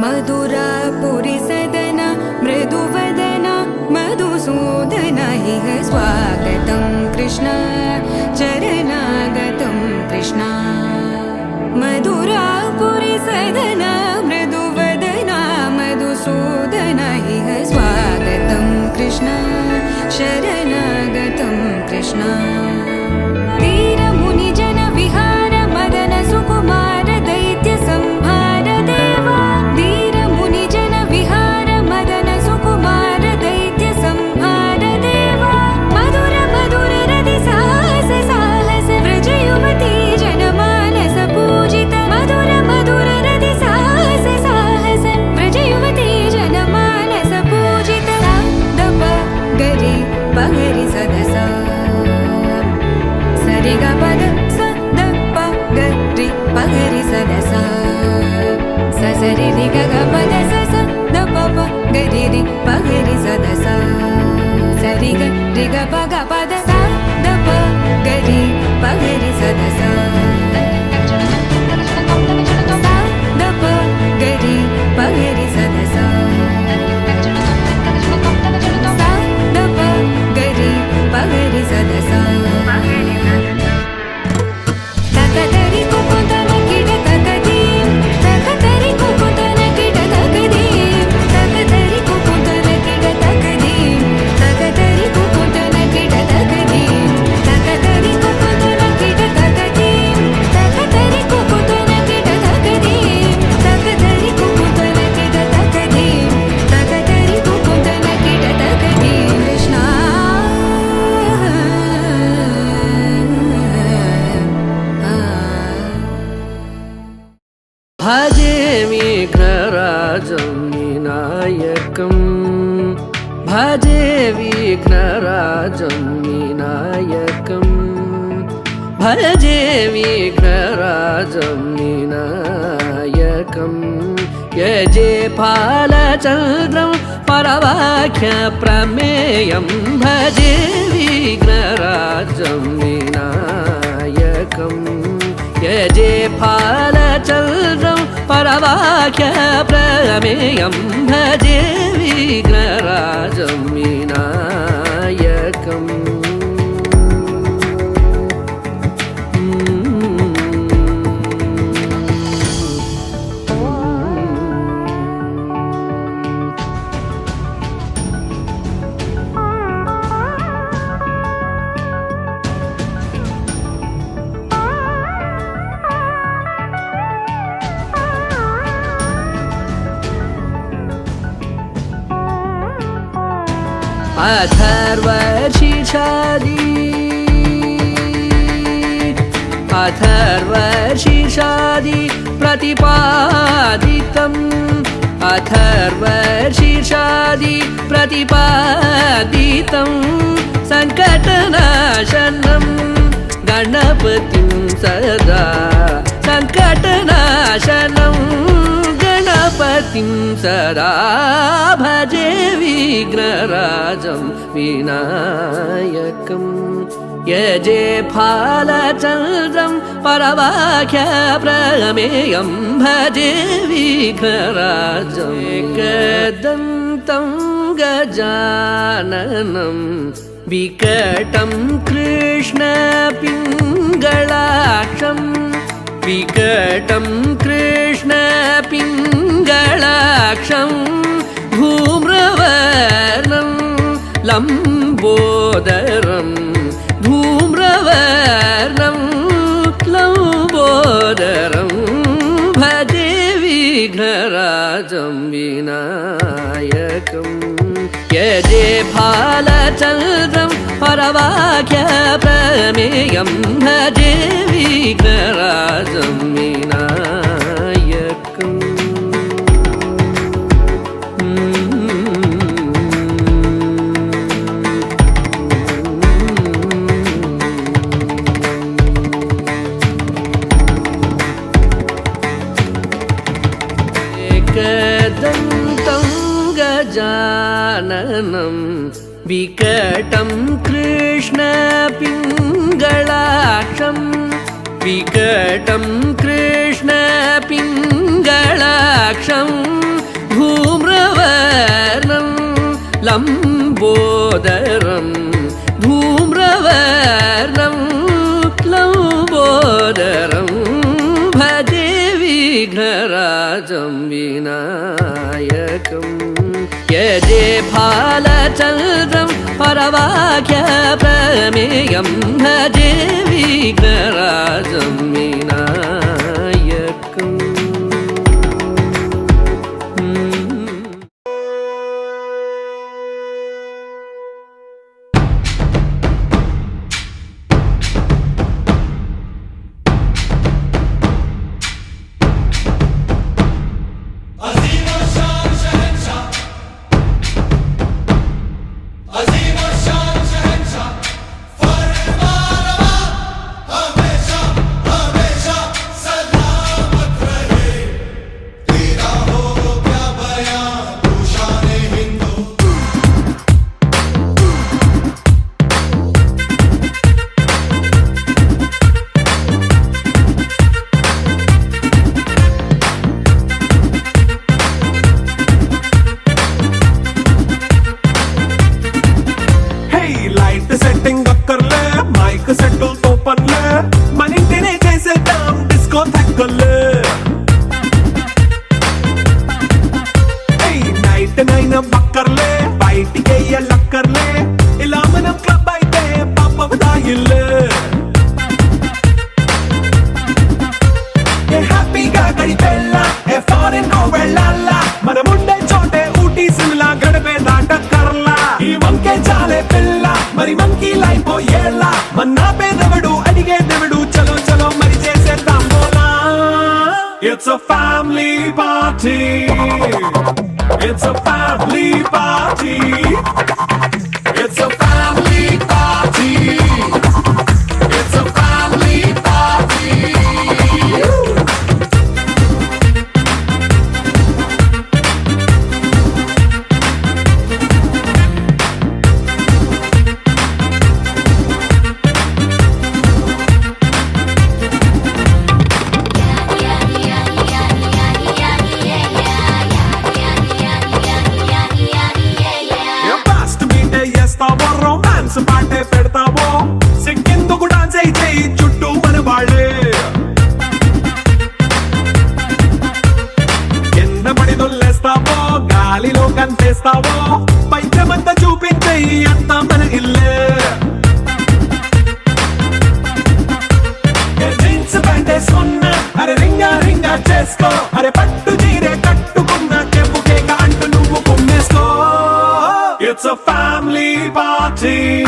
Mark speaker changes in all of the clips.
Speaker 1: मधुरापुरिसदन मृदुवदन मधुसूदन इह स्वागतं कृष्ण चरणागतं कृष्ण मधुरापुरिसदन मृदुवदन मधुसूदन इह स्वागतं कृष्ण शरणागतं कृष्ण वीरमुनिजन विहार मदन सुकुमार दैत्य संहार देवा वीरमुनिजन विहार मदन सुकुमार दैत्य संहार देवा मधुर मधुर रति साहस साहस व्रज युवती जनमानस पूजित मधुर मधुर रति साहस साहस व्रज युवती जनमानस पूजित दप गरि पगरि सदस सरि ग पद स द प गरि पगरि सदस स सरि रि ग ग पद स स द प प गरि रि पगरि सदस सरि ग रि ग प ग पद स द प गरि पगरि सदस स द प गरि पगरि सदस स द प गरि पगरि सदस तकतरि कुकुतन किड तकदीं तकतरि कुकुतन किड तकदीं तकतरि कुकुतन किड तकदीं तकतरि कुकुतन किड तकदीं तकतरि कुकुतन किड तकदीं तकतरि कुकुतन किड तकदीं तकतरि कुकुतन किड तकदीं तकतरि कुकुतन किड तकदीं कृष्ण
Speaker 2: भजे विघ्नराजं विनायकं भजे विघ्नराजं विनायकं भजे विघ्नराजं विनायकं यजे फालचन्द्रं परवाक्यप्रमेयं भजे विघ्नराजं विनायकं यजे फालचन्द्रं परवाक्यप्रमेयं भजे विघ्नराजं विनायकम् अथर्वशीर्षादि प्रतिपादितम् अथर्वशीर्षादि प्रतिपादितं सङ्कटनाशनं गणपतिं सदा सङ्कटनाशनं गणपतिं सदा भजे विघ्नराजं विनायकम् यजे फालचन्द्रं परवाक्यप्रमेयं भजे विघ्नराजं एकदन्तं गजाननं विकटं कृष्णपिङ्गलाक्षं विकटं कृष्णपिङ्गलाक्षं धूम्रवर्णं लम्बोदरं धूम्रवर्णं लम्बोदरं भजे विघ्नराजं विनायकं यजे फालचन्द्रं परवाक्यप्रमेयं भजे विघ्नराजं विनायकम् एकदन्तं गजाननं विकटं कृष्णपिङ्गलाक्षं विकटं कृष्णपिङ्गलाक्षं धूम्रवर्णं लम्बोदरं धूम्रवर्णं लम्बोदरं भजे विघ्नराजं विनायकम् यजे फालचन्द्रं परवाक्यप्रमेयं भजे विघ्नराजं विनायकम्
Speaker 3: బక్కర్లే బయటికెయ్యలక్కర్లే ఇలా మనం క్లబ్ అయితే పాపదాయిల్లే హ్యాపీగా గడిపెళ్ళా ఫారెన్ కో వెళ్ళాలా మనముండే చోటే ఊటీ సిమ్లా గడిపే దాటక్కర్లా ఈ వంకే చాలే పిల్ల మరి మంకీ లైఫ్ ఏళ్ళ మన్నా పేదవడు అడిగే దేవుడు చలో చలో మరి చేసేద్దాం బోలా it's a family party. It's a family party. It's a family party. It's a family party. Romance పాటే పెడతావో సిక్కిందుకు డాన్స్ అయి చేయి చుట్టూ మన వాళ్ళే కింద పడి దొల్లేస్తావో గాలిలో కంటేస్తావో పైచమంతా చూపించేయి అంతా మన ఇల్లే జీన్స్ ప్యాంట్ వేసుకున్నా అరే రింగా రింగా చేసుకో అరే పట్టు చీరే కట్టుకున్న చెప్పు కేక అంటూ నువ్వు కుమ్మేసుకో. It's a family party.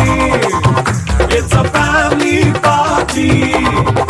Speaker 3: It's a family party.